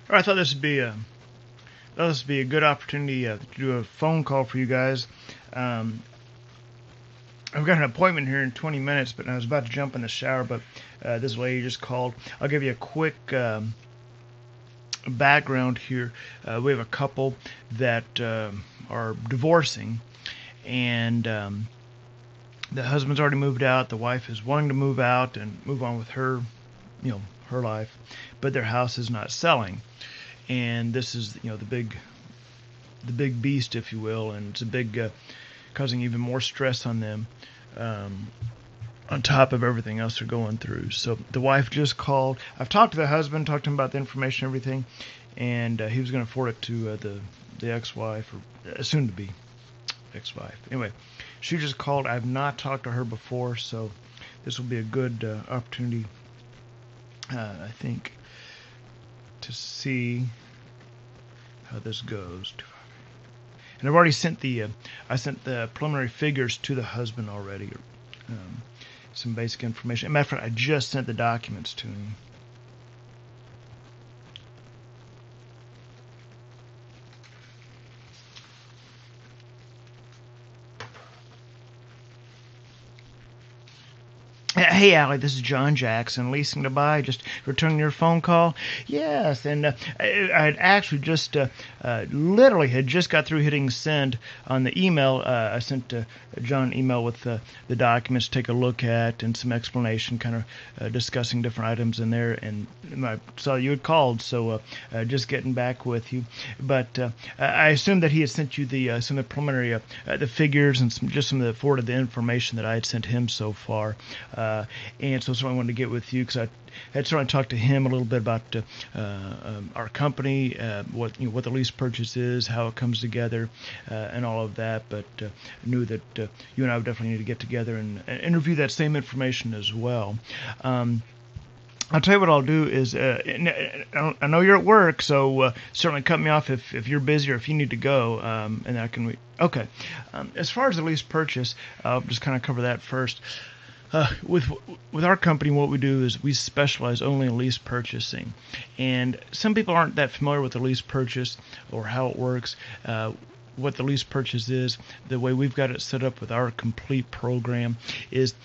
I thought this would be a good opportunity to do a phone call for you guys. Um, I've got an appointment here in 20 minutes, but I was about to jump in the shower, but this lady just called. I'll give you a quick background here. We have a couple that are divorcing, and the husband's already moved out. The wife is wanting to move out and move on with her, her life, but their house is not selling. And this is, the big beast, if you will, and it's a big causing even more stress on them. Um, on top of everything else they're going through. So the wife just called. I've talked to the husband, talked to him about the information, everything, and he was going to forward it to the ex-wife or soon to be ex-wife. Anyway, she just called. I've not talked to her before, so this will be a good opportunity, I think, to see how this goes. And I've already sent I sent the preliminary figures to the husband already. Um, some basic information. As a matter of fact, I just sent the documents to him. Hey, Allie, this is John Jackson, leasing to buy. Just returning your phone call. Yes, and I had actually just literally had just got through hitting send on the email. I sent John an email with the documents to take a look at and some explanation, kind of discussing different items in there. And I saw you had called, so just getting back with you. But I assumed that he had sent you some of the preliminary the figures and some of the forwarded the information that I had sent him so far. And so I wanted to get with you because I had started to talk to him a little bit about our company, what the lease purchase is, how it comes together, and all of that. But knew that you and I would definitely need to get together and interview that same information as well. I'll tell you what I'll do is, I know you're at work, so certainly cut me off if you're busy or if you need to go, and I can. Okay. As far as the lease purchase, I'll just kind of cover that first. With our company, what we do is we specialize only in lease purchasing, and some people aren't that familiar with the lease purchase or how it works. What the lease purchase is, the way we've got it set up with our complete program is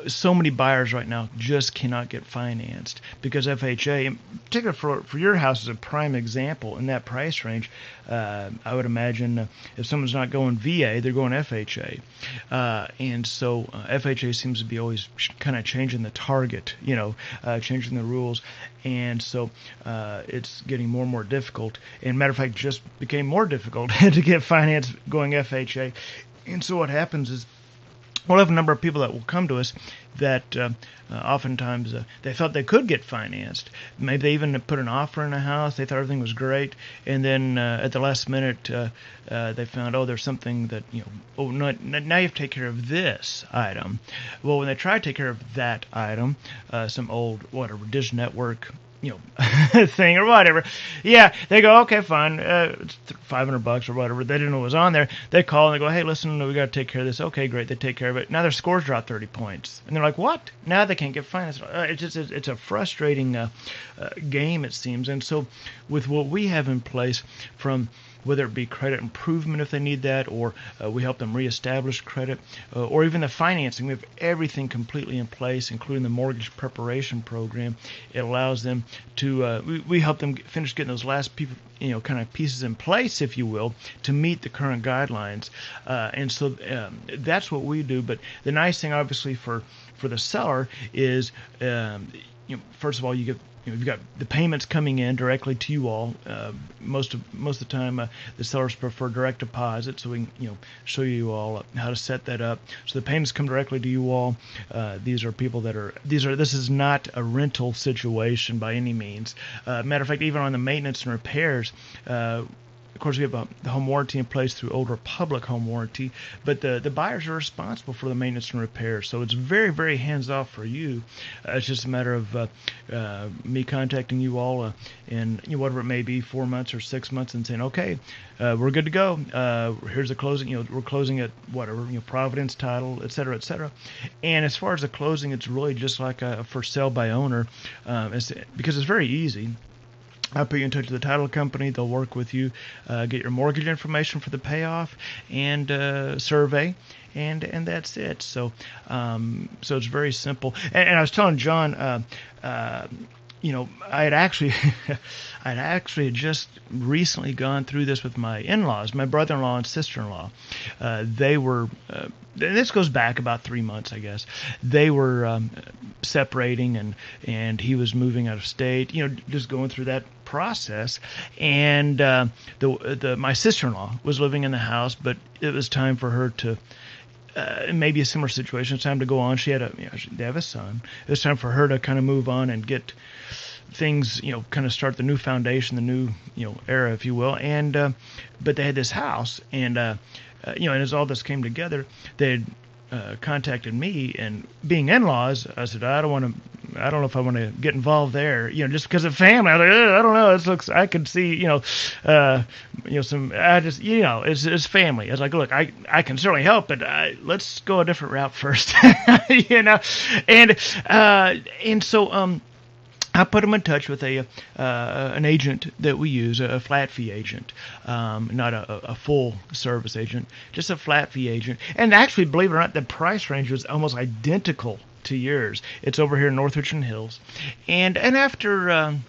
so many buyers right now just cannot get financed because FHA, in particular for your house is a prime example in that price range. I would imagine if someone's not going VA, they're going FHA. And so FHA seems to be always kind of changing the target, changing the rules. And so it's getting more and more difficult. And matter of fact, just became more difficult to get finance going FHA. And so what happens is we'll have a number of people that will come to us that oftentimes they thought they could get financed. Maybe they even put an offer in a house. They thought everything was great. And then at the last minute, they found, there's something that, now you have to take care of this item. Well, when they try to take care of that item, some old, Dish Network thing or whatever. Yeah, they go, okay, fine, it's $500 or whatever. They didn't know what was on there. They call and they go, hey, listen, we got to take care of this. Okay, great, they take care of it. Now their scores drop 30 points, and they're like, what? Now they can't get financed. It's a frustrating game, it seems. And so, with what we have in place, from whether it be credit improvement if they need that, or we help them reestablish credit, or even the financing. We have everything completely in place, including the mortgage preparation program. It allows them to, we help them finish getting those last people, kind of pieces in place, if you will, to meet the current guidelines. And so that's what we do. But the nice thing, obviously, for the seller is, first of all, you get you've got the payments coming in directly to you all. Most of the time, the sellers prefer direct deposit, so we can show you all how to set that up. So the payments come directly to you all. These are people that are this is not a rental situation by any means. Matter of fact, even on the maintenance and repairs. Of course, we have the home warranty in place through Old Republic Home Warranty, but the buyers are responsible for the maintenance and repairs. So it's very, very hands-off for you. It's just a matter of me contacting you all in whatever it may be, 4 months or 6 months, and saying, okay, we're good to go. Here's the closing. We're closing at whatever, Providence, title, et cetera, et cetera. And as far as the closing, it's really just like a for sale by owner, because it's very easy. I'll put you in touch with the title company. They'll work with you, get your mortgage information for the payoff and survey, and that's it. So it's very simple. And I was telling John, I had actually, I'd actually just recently gone through this with my in-laws, my brother-in-law and sister-in-law. They were, this goes back about 3 months, I guess. They were separating, and he was moving out of state. Just going through that process. And my sister-in-law was living in the house, but it was time for her to. Maybe a similar situation. It's time to go on. She had they have a son. It was time for her to kind of move on and get things, kind of start the new foundation, the new, era, if you will. And but they had this house, and and as all this came together, they had contacted me, and being in-laws, I said, I don't know if I want to get involved there, just because of family. I was like, I don't know. This looks, I could see, some, I just, it's family. I was like, look, I can certainly help, but let's go a different route first, and so, I put him in touch with an agent that we use, a flat fee agent, not a full service agent, just a flat fee agent. And actually, believe it or not, the price range was almost identical to yours. It's over here in North Richland Hills, and after.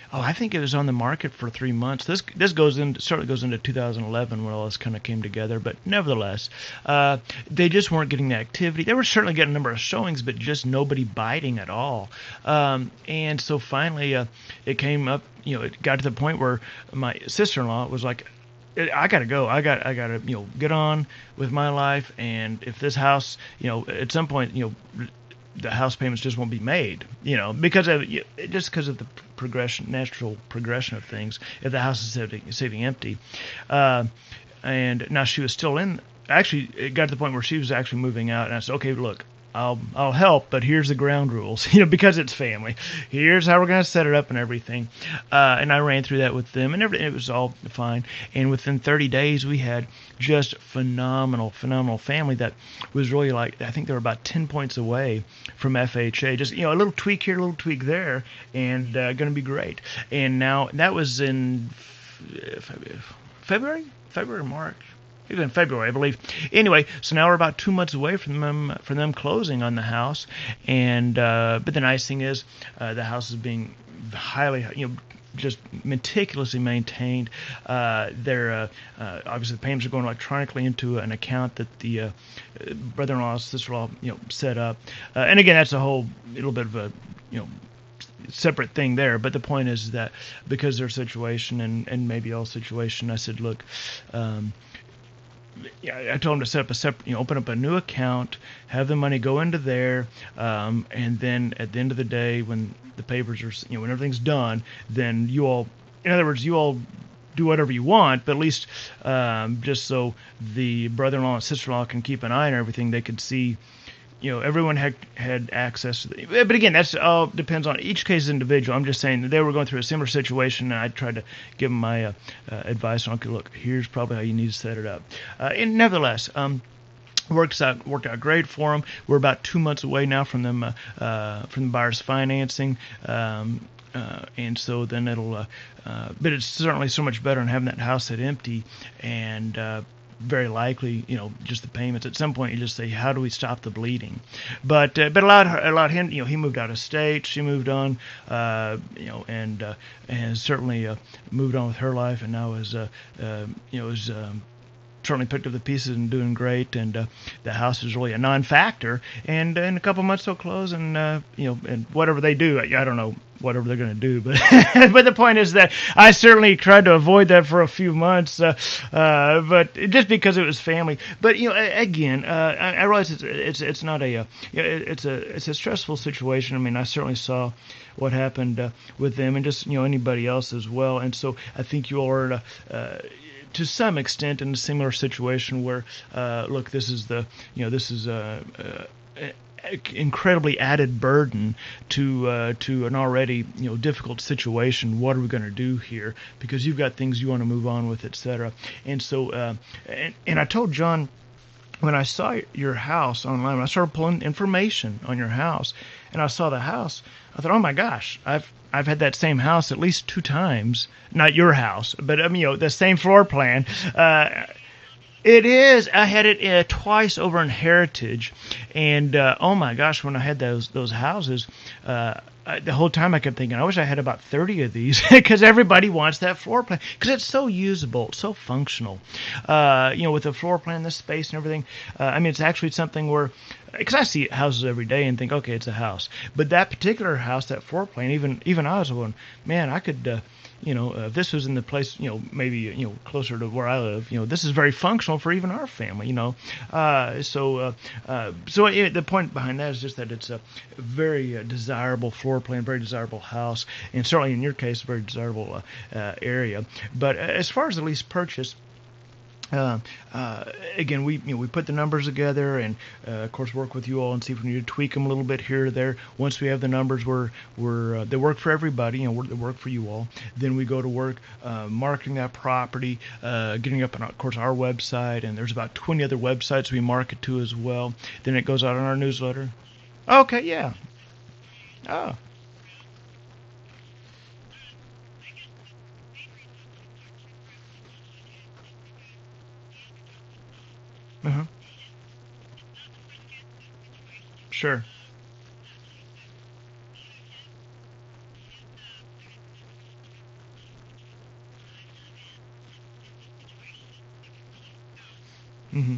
I think it was on the market for 3 months. This certainly goes into 2011 when all this kind of came together. But nevertheless, they just weren't getting the activity. They were certainly getting a number of showings, but just nobody biting at all. And so finally, it came up. It got to the point where my sister-in-law was like, I gotta go. I gotta get on with my life. And if this house, at some point, the house payments just won't be made, because of the natural progression of things. If the house is sitting empty, and now she was still in. Actually, it got to the point where she was actually moving out, and I said, okay, look, I'll help, but here's the ground rules, because it's family. Here's how we're going to set it up and everything. And I ran through that with them, and it was all fine. And within 30 days, we had just phenomenal family that was really like, I think they were about 10 points away from FHA. Just, a little tweak here, a little tweak there, and going to be great. And now, that was in February, March. Even in February, I believe. Anyway, so now we're about 2 months away from them closing on the house, and but the nice thing is, the house is being highly, just meticulously maintained. They're obviously the payments are going electronically into an account that the brother-in-law, sister-in-law, set up. And again, that's a whole little bit of a, separate thing there. But the point is that because their situation and maybe all situation, I said, look. I told him to set up a separate, open up a new account, have the money go into there, and then at the end of the day, when the papers are, when everything's done, then you all do whatever you want, but at least just so the brother-in-law and sister-in-law can keep an eye on everything, they could see. Everyone had access to but again, that's all depends on each case is individual. I'm just saying that they were going through a similar situation, and I tried to give them my advice on, okay, look, here's probably how you need to set it up. And nevertheless, worked out great for them. We're about 2 months away now from them from the buyer's financing. And so then it'll, but it's certainly so much better than having that house sit empty and. Very likely, just the payments. At some point, you just say, "How do we stop the bleeding?" But allowed him. He moved out of state. She moved on. And certainly moved on with her life, and now is certainly picked up the pieces and doing great. And the house is really a non-factor. And in a couple months they'll close, and and whatever they do, I don't know. Whatever they're going to do, but but the point is that I certainly tried to avoid that for a few months, but just because it was family. But again, I realize it's not it's a stressful situation. I mean, I certainly saw what happened with them, and just anybody else as well. And so I think you are to some extent in a similar situation where look, this is incredibly added burden to an already difficult situation. What are we going to do here? Because you've got things you want to move on with, etc. And so and I told John when I saw your house online, when I started pulling information on your house, and I saw the house, I thought, oh my gosh, I've had that same house at least 2 times. Not your house, but the same floor plan. It is. I had it twice over in Heritage, and oh my gosh, when I had those houses, the whole time I kept thinking, I wish I had about 30 of these because everybody wants that floor plan because it's so usable, it's so functional. With the floor plan, the space and everything. It's actually something where, because I see houses every day and think, okay, it's a house. But that particular house, that floor plan, even I was going, man, I could. If this was in the place, maybe, closer to where I live, this is very functional for even our family, the point behind that is just that it's a very desirable floor plan, very desirable house, and certainly in your case, a very desirable area. But as far as the lease purchase, uh, again, we put the numbers together, and of course work with you all and see if we need to tweak them a little bit here or there. Once we have the numbers, they work for everybody, they work for you all. Then we go to work marketing that property, getting up on, of course, our website, and there's about 20 other websites we market to as well. Then it goes out on our newsletter. Okay, yeah. Oh. Uh-huh. Sure. Hmm.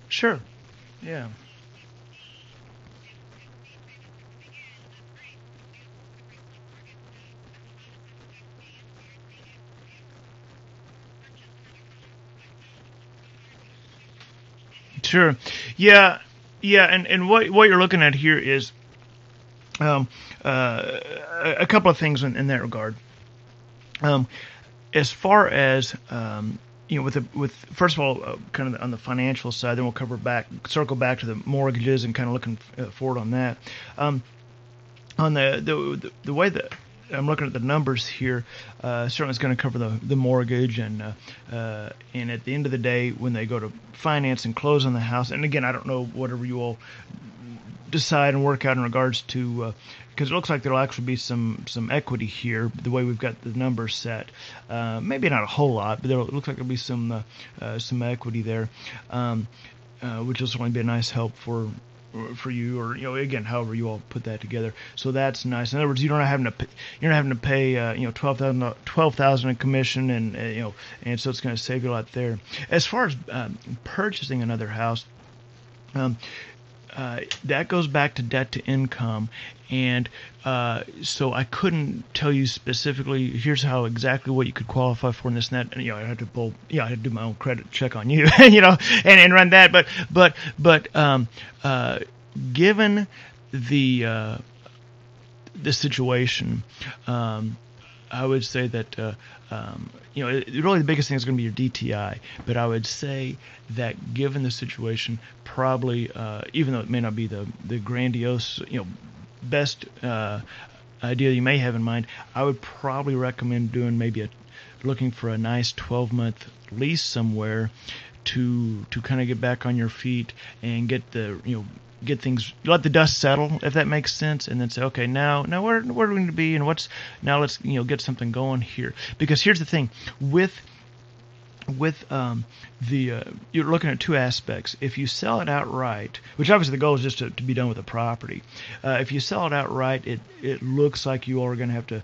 Sure. Yeah. Sure. Yeah. Yeah. And what you're looking at here is um, a couple of things in that regard. Um, as far as with first of all, kind of on the financial side, then we'll circle back to the mortgages and kind of looking forward on that. Um, on the way that I'm looking at the numbers here, certainly it's going to cover the mortgage, and at the end of the day, when they go to finance and close on the house, and again, I don't know whatever you all decide and work out in regards to, because it looks like there'll actually be some equity here the way we've got the numbers set. Maybe not a whole lot, but it looks like there'll be some equity there, which will certainly be a nice help for you, or again, however you all put that together. So that's nice. In other words, you're not having to pay 12,000 in commission, and so it's going to save you a lot there. As far as purchasing another house, um, that goes back to debt to income, and so I couldn't tell you specifically. Here's how exactly what you could qualify for in this and that. And, I had to I had to do my own credit check on you, and run that. But given the the situation, I would say that really the biggest thing is going to be your DTI. But I would say that given the situation, probably even though it may not be the grandiose best idea you may have in mind, I would probably recommend doing looking for a nice 12-month lease somewhere to kind of get back on your feet and get things, let the dust settle, if that makes sense, and then say, okay, now where are we going to be, and let's get something going here. Because here's the thing with the you're looking at two aspects. If you sell it outright, which obviously the goal is just to be done with the property, if you sell it outright, it looks like you are going to have to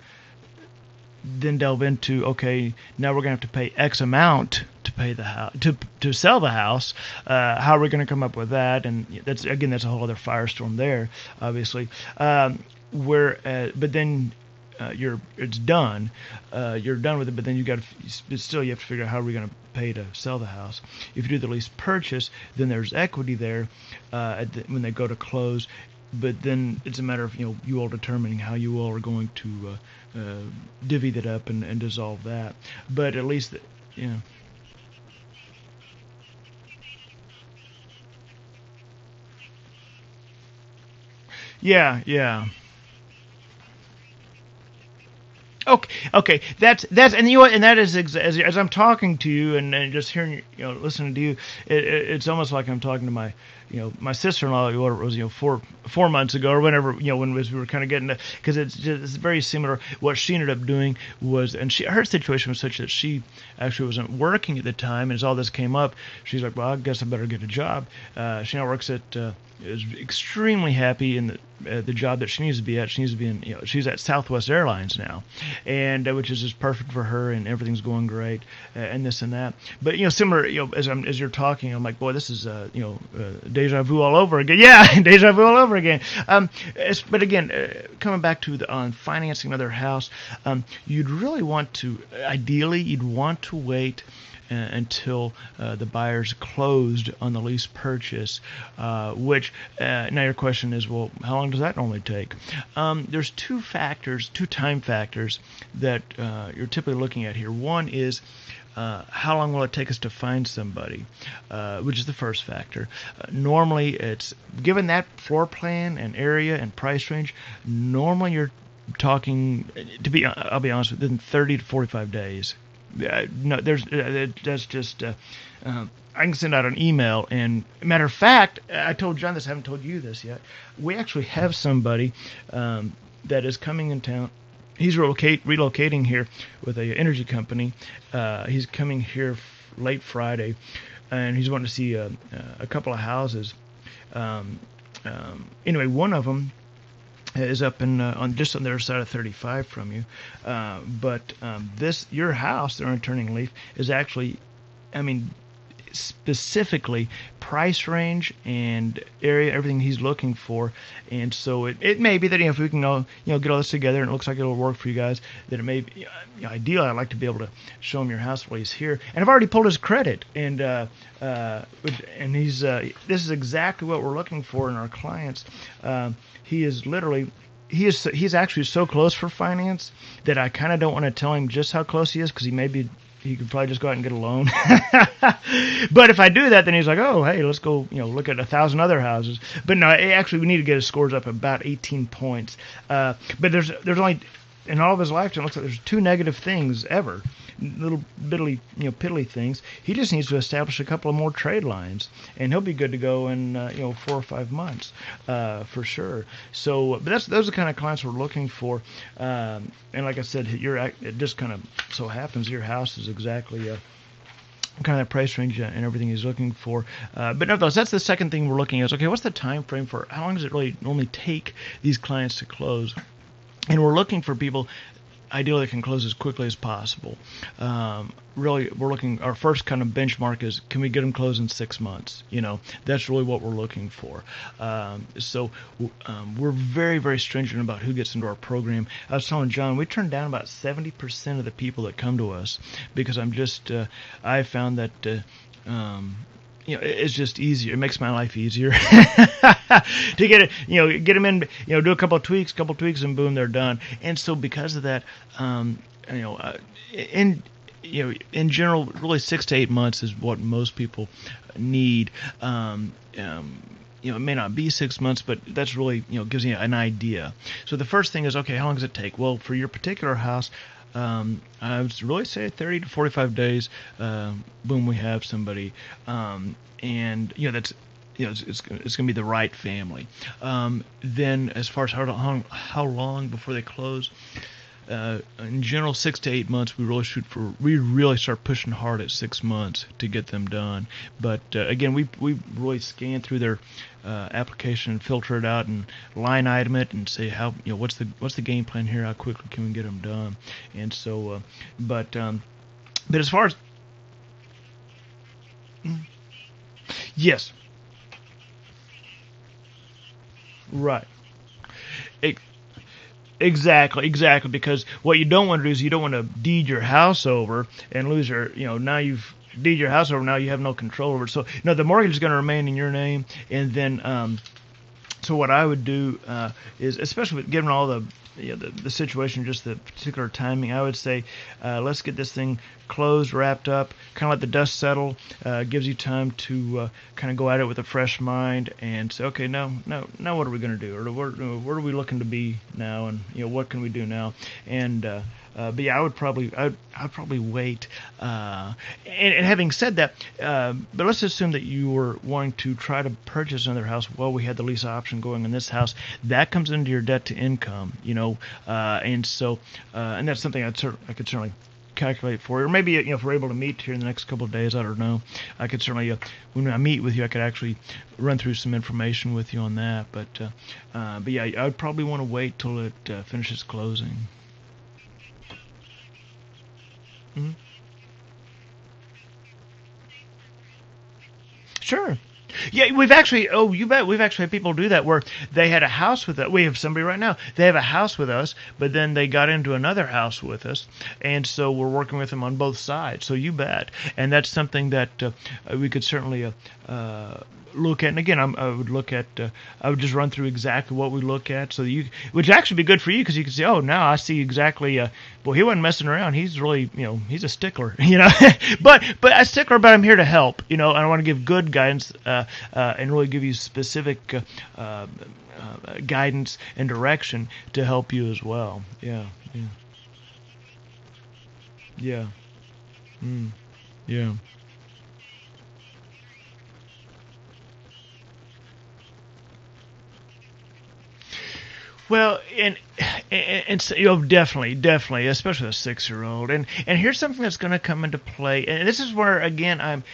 then delve into, okay, now we're going to have to pay X amount to pay the house to sell the house. How are we going to come up with that? And that's a whole other firestorm there, obviously. But then it's done. You're done with it, but then you have to figure out how are we going to pay to sell the house. If you do the lease purchase, then there's equity there when they go to close. But then it's a matter of you all determining how you all are going to divvy that up and dissolve that. But at least yeah, yeah. Okay. That's and you know what, and that is as I'm talking to you and just hearing listening to you, it's almost like I'm talking to my my sister-in-law, what it was 4 months ago or whenever when we were kind of getting to, because it's very similar. What she ended up doing was, and her situation was such that she actually wasn't working at the time, and as all this came up, she's like, well, I guess I better get a job. She now works at is extremely happy in the job that she needs to be at. She needs to be in, she's at Southwest Airlines now, and which is just perfect for her, and everything's going great, and this and that. But similar, as you're talking, I'm like, boy, this is deja vu all over again. Yeah, deja vu all over again. But again, coming back to the on financing another house, you'd really want to, ideally, you'd want to wait until the buyer's closed on the lease purchase, which now your question is, well, how long does that normally take? There's two time factors that you're typically looking at here. One is how long will it take us to find somebody, which is the first factor. Normally, it's given that floor plan and area and price range, normally you're talking, I'll be honest, within 30 to 45 days. No, that's just. I can send out an email, and matter of fact, I told John this. I haven't told you this yet. We actually have somebody that is coming in town. He's relocating here with a energy company. He's coming here late Friday, and he's wanting to see a couple of houses. Anyway, one of them is up in on just on the other side of 35 from you, but your house, the Turning Leaf, is actually, I mean, specifically price range and area, everything he's looking for. And so it may be that if we can get all this together and it looks like it'll work for you guys, that it may be ideal. I'd like to be able to show him your house while he's here. And I've already pulled his credit, and he's this is exactly what we're looking for in our clients. He is literally. He's actually so close for finance that I kind of don't want to tell him just how close he is, because he could probably just go out and get a loan. But if I do that, then he's like, oh, hey, let's go look at 1,000 other houses. But no, actually we need to get his scores up about 18 points. But there's only, in all of his lifetime, it looks like there's 2 negative things ever. Little piddly things. He just needs to establish a couple of more trade lines, and he'll be good to go in 4 or 5 months for sure. So, but those are the kind of clients we're looking for. And like I said, it just kind of so happens your house is exactly kind of that price range and everything he's looking for. But nevertheless, that's the second thing we're looking at. Is, okay, what's the time frame for how long does it really normally take these clients to close? And we're looking for people ideally can close as quickly as possible. Really, we're looking, our first kind of benchmark is, can we get them closed in 6 months? That's really what we're looking for. So we're very, very stringent about who gets into our program. I was telling John, we turn down about 70% of the people that come to us, because I found that it's just easier. It makes my life easier to get it, get them in, do a couple of tweaks, and boom, they're done. And so because of that, in general, really 6 to 8 months is what most people need. It may not be 6 months, but that's really, gives you an idea. So the first thing is, okay, how long does it take? Well, for your particular house, I would really say 30 to 45 days. Boom, we have somebody, and that's it's going to be the right family. Then, as far as how long before they close, in general, 6 to 8 months. We really start pushing hard at 6 months to get them done. But again, we really scan through their application and filter it out and line item it and say what's the game plan here? How quickly can we get them done? And so, but as far as yes, right. Exactly, because what you don't want to do is you don't want to deed your house over and lose your, now you've deed your house over, now you have no control over it. So, the mortgage is going to remain in your name, and then, so what I would do is, especially given all the situation, just the particular timing, I would say, let's get this thing closed, wrapped up, kind of let the dust settle, gives you time to kind of go at it with a fresh mind and say, okay, now what are we going to do? Or where are we looking to be now? And, what can we do now? And But yeah, I'd probably wait. And having said that, but let's assume that you were wanting to try to purchase another house while we had the lease option going in this house. That comes into your debt to income, and so and that's something I could certainly calculate for you. Or maybe if we're able to meet here in the next couple of days, I don't know. I could certainly when I meet with you, I could actually run through some information with you on that. But yeah, I'd probably want to wait till it finishes closing. Mhm. Sure. Yeah, we've actually. Oh, you bet. We've actually had people do that where they had a house with us. We have somebody right now. They have a house with us, but then they got into another house with us, and so we're working with them on both sides. So you bet. And that's something that we could certainly look at. And again, I would look at. I would just run through exactly what we look at, so that you, which actually be good for you because you can say, oh, now I see exactly. Well, he wasn't messing around. He's really, he's a stickler, but a stickler. But I'm here to help, and I want to give good guidance and really give you specific guidance and direction to help you as well. Yeah, yeah, yeah, mm, yeah. Well, and so, definitely, especially a 6-year-old. And here's something that's going to come into play. And this is where again um,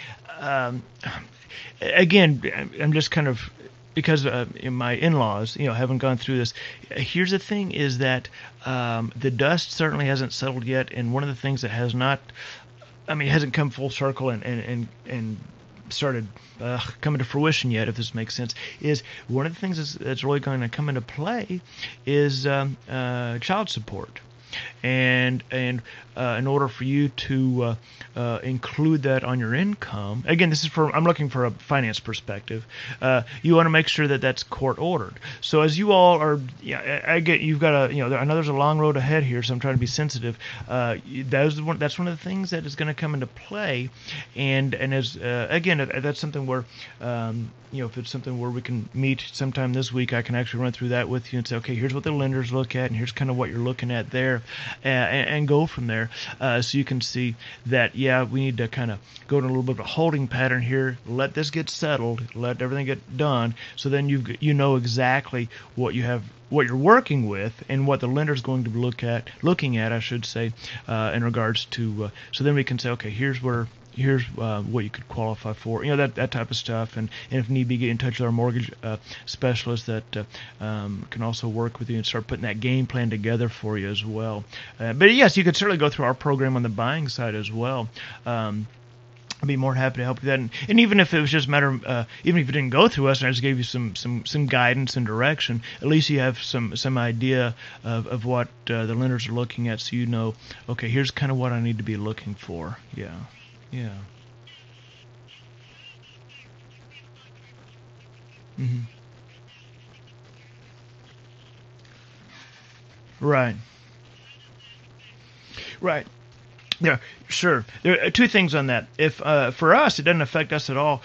I'm just kind of because my in-laws, haven't gone through this. Here's the thing: is that the dust certainly hasn't settled yet, and one of the things that has not, I mean, it hasn't come full circle and started coming to fruition yet, if this makes sense, is one of the things that's really going to come into play is child support. And in order for you to include that on your income, again, this is I'm looking for a finance perspective. You want to make sure that that's court ordered. So as you all are, yeah, I get you've got I know there's a long road ahead here, so I'm trying to be sensitive. That's one of the things that is going to come into play, and as again, if that's something where if it's something where we can meet sometime this week, I can actually run through that with you and say, okay, here's what the lenders look at, and here's kind of what you're looking at there, and go from there. So you can see that, yeah, we need to kind of go in a little bit of a holding pattern here, let this get settled, let everything get done, so then you know exactly what you have, what you're working with, and what the lender's going to be looking at, I should say, in regards to. So then we can say, okay, here's what you could qualify for, that type of stuff, and if need be, get in touch with our mortgage specialist that can also work with you and start putting that game plan together for you as well. But yes, you could certainly go through our program on the buying side as well. I'd be more than happy to help you with that, and even if it was just a matter of, even if it didn't go through us, and I just gave you some guidance and direction, at least you have some idea of what the lenders are looking at, so okay, here's kind of what I need to be looking for. Yeah. Yeah. Hmm. Right. Right. Yeah. Sure. There are two things on that. If for us, it doesn't affect us at all.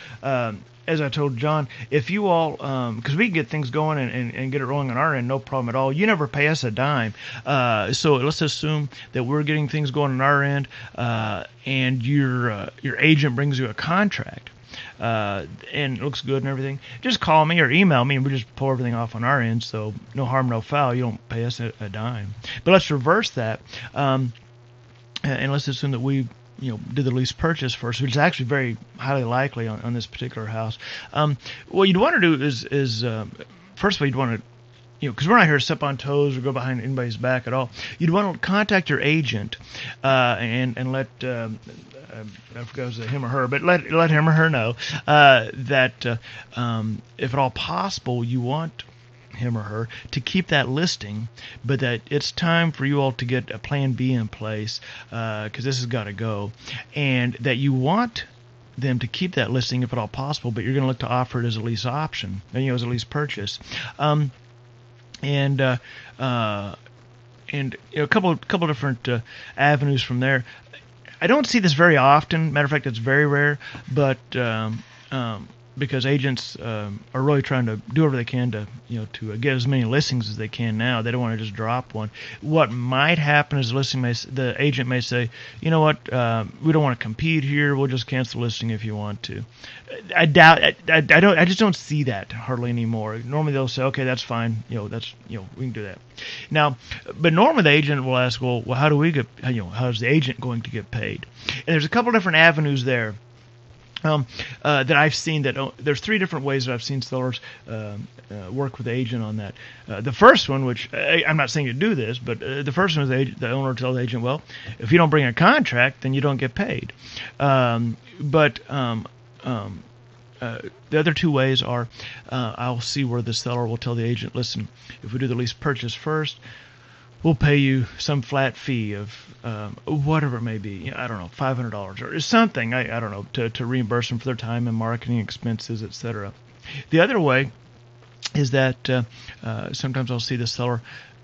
As I told John, if you all, because we can get things going and get it rolling on our end, no problem at all. You never pay us a dime. So let's assume that we're getting things going on our end, and your agent brings you a contract. And it looks good and everything. Just call me or email me, and we just pull everything off on our end. So no harm, no foul. You don't pay us a dime. But let's reverse that, and let's assume that we did the lease purchase first, which is actually very highly likely on this particular house. What you'd want to do is first of all, you'd want to, because we're not here to step on toes or go behind anybody's back at all. You'd want to contact your agent and let I forget if it was him or her, but let him or her know that if at all possible, you want him or her to keep that listing, but that it's time for you all to get a plan B in place, because this has got to go, and that you want them to keep that listing if at all possible, but you're going to look to offer it as a lease option, as a lease purchase, and a couple different avenues from there. I don't see this very often. Matter of fact, it's very rare, but because agents are really trying to do whatever they can to to get as many listings as they can now. They don't want to just drop one. What might happen is the agent may say, you know what, we don't want to compete here. We'll just cancel the listing if you want to. I doubt. I just don't see that hardly anymore. Normally they'll say, okay, that's fine. We can do that. Now, but normally the agent will ask, well, how do we get? How's the agent going to get paid? And there's a couple different avenues there. That I've seen there's three different ways that I've seen sellers work with the agent on that. The first one, which I'm not saying to do this, but the first one is the owner tells the agent, well, if you don't bring a contract, then you don't get paid. But the other two ways are I'll see where the seller will tell the agent, listen, if we do the lease purchase first, we'll pay you some flat fee of whatever it may be. I don't know, $500 or something. I don't know, to reimburse them for their time and marketing expenses, etc. The other way is that sometimes I'll see the seller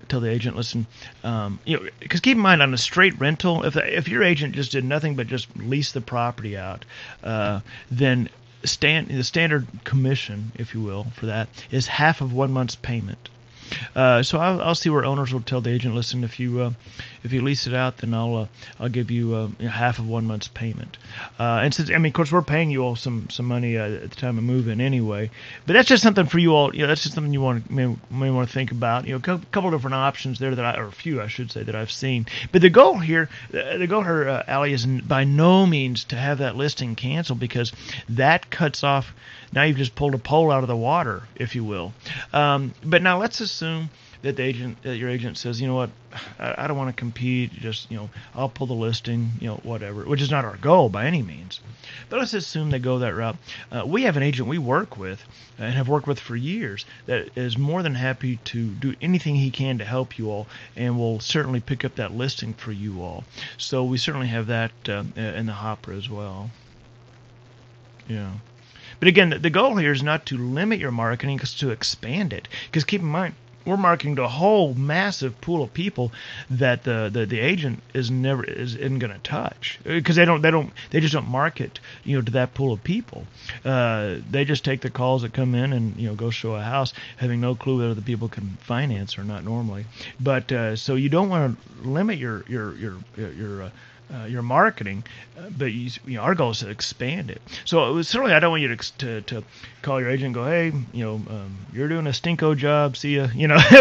tell the agent, listen, because keep in mind on a straight rental, if your agent just did nothing but just lease the property out, then the standard commission, if you will, for that is half of 1 month's payment. So I'll see where owners will tell the agent, listen, if you lease it out, then I'll give you half of 1 month's payment. And since of course, we're paying you all some money at the time of move-in anyway. But that's just something for you all. That's just something you may want to think about. A couple different options there or a few, I should say, that I've seen. But the goal here, Allie, is by no means to have that listing canceled, because that cuts off. Now you've just pulled a pole out of the water, if you will. But now let's assume that your agent says, you know what, I don't want to compete. Just I'll pull the listing, whatever. Which is not our goal by any means. But let's assume they go that route. We have an agent we work with and have worked with for years that is more than happy to do anything he can to help you all, and will certainly pick up that listing for you all. So we certainly have that in the hopper as well. Yeah. But again, the goal here is not to limit your marketing, it's to expand it. Because keep in mind, we're marketing to a whole massive pool of people that the agent isn't going to touch, because they just don't market to that pool of people. They just take the calls that come in and go show a house, having no clue whether the people can finance or not normally. But so you don't want to limit your marketing, but our goal is to expand it. So certainly, I don't want you to call your agent and go, hey, you're doing a stinko job, see ya,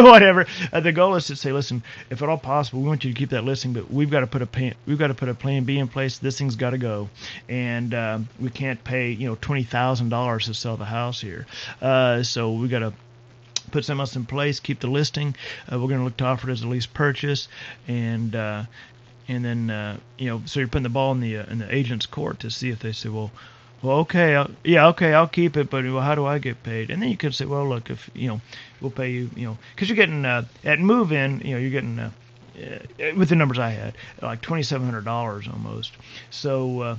whatever. The goal is to say, listen, if at all possible, we want you to keep that listing, but we've got to put a plan B in place. This thing's got to go, and we can't pay $20,000 to sell the house here. So we got to put something else in place, keep the listing. We're going to look to offer it as a lease purchase, and then so you're putting the ball in the agent's court to see if they say, well, okay, I'll keep it, but how do I get paid? And then you could say, well, look, if we'll pay you, because you're getting at move-in, you're getting with the numbers I had, like $2,700 almost. So,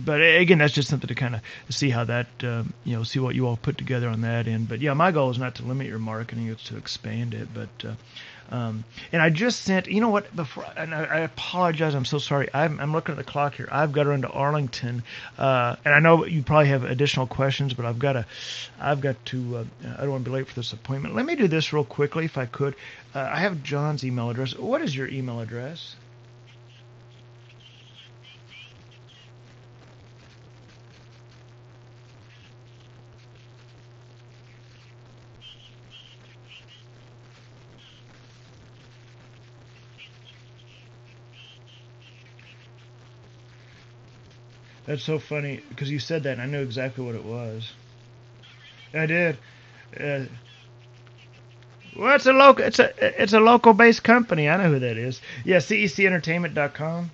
but again, that's just something to kind of see how that, see what you all put together on that end. But yeah, my goal is not to limit your marketing; it's to expand it. But and I just sent, and I apologize, I'm so sorry. I'm looking at the clock here. I've got to run to Arlington, and I know you probably have additional questions, but I've got to. I don't want to be late for this appointment. Let me do this real quickly, if I could. I have John's email address. What is your email address? That's so funny because you said that and I knew exactly what it was. I did. Uh, well, it's a local based company. I know who that is. Yeah, cecentertainment.com.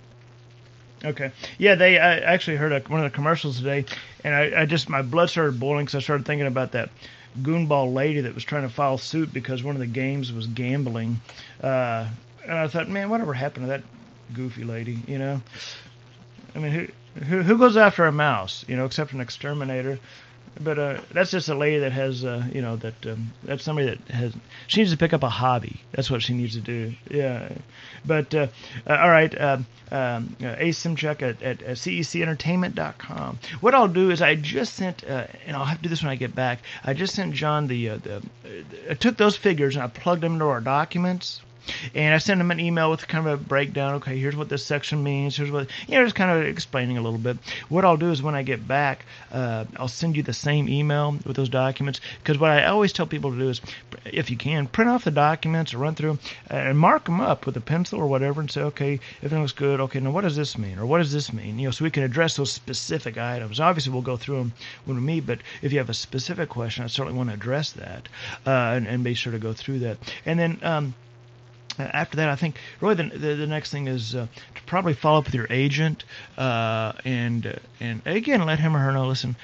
Okay. Yeah, I actually heard one of the commercials today, and I just my blood started boiling because I started thinking about that goonball lady that was trying to file suit because one of the games was gambling. And I thought, man, whatever happened to that goofy lady? I mean, who goes after a mouse? Except an exterminator. But that's just a lady that has, that's somebody that has. She needs to pick up a hobby. That's what she needs to do. Yeah. But all right, Asimchuk at cecentertainment.com. What I'll do is I just sent, and I'll have to do this when I get back. I just sent John I took those figures and I plugged them into our documents. And I sent him an email with kind of a breakdown. Okay, here's what this section means. Here's what, just kind of explaining a little bit. What I'll do is when I get back, I'll send you the same email with those documents. Because what I always tell people to do is, if you can, print off the documents or run through them and mark them up with a pencil or whatever and say, okay, everything looks good. Okay, now what does this mean? Or what does this mean? So we can address those specific items. Obviously, we'll go through them when we meet, but if you have a specific question, I certainly want to address that and be sure to go through that. And then, after that, I think really the next thing is to probably follow up with your agent and again let him or her know. Listen,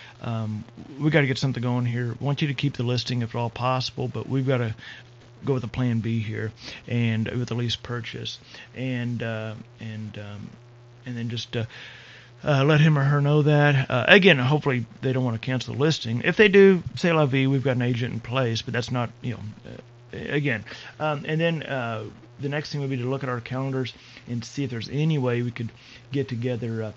we got to get something going here. Want you to keep the listing if at all possible, but we've got to go with a plan B here and with the lease purchase and then just. Let him or her know that. Again, hopefully they don't want to cancel the listing. If they do, say la vie, we've got an agent in place, but that's not, again. And then the next thing would be to look at our calendars and see if there's any way we could get together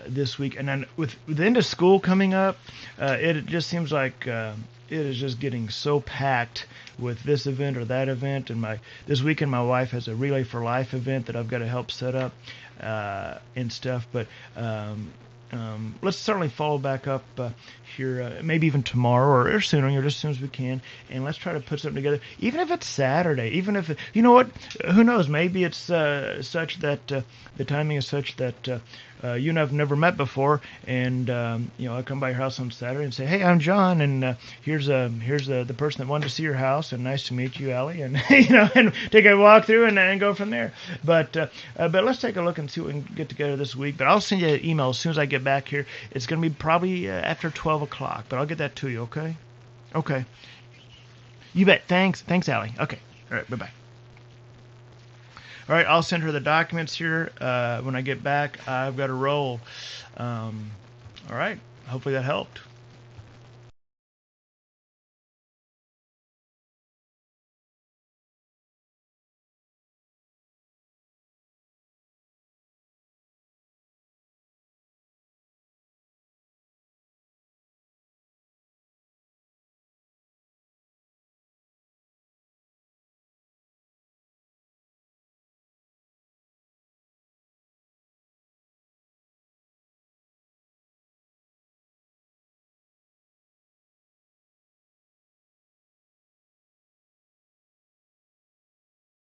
this week. And then with the end of school coming up, it just seems like it is just getting so packed with this event or that event. And this weekend, my wife has a Relay for Life event that I've got to help set up and stuff. But let's certainly follow back up here, maybe even tomorrow or sooner, just as soon as we can, and let's try to put something together. Even if it's Saturday, even if you know what, who knows? Maybe it's such that the timing is such that you and I've never met before, and I come by your house on Saturday and say, "Hey, I'm John, and here's the person that wanted to see your house, and nice to meet you, Allie," and and take a walk through and go from there. But let's take a look and see what we can get together this week. But I'll send you an email as soon as I get back here. It's going to be probably after 12 o'clock, but I'll get that to you. Okay? Okay. You bet. Thanks, Allie. Okay. All right. Bye-bye. All right, I'll send her the documents here when I get back. I've got to roll. All right, hopefully that helped.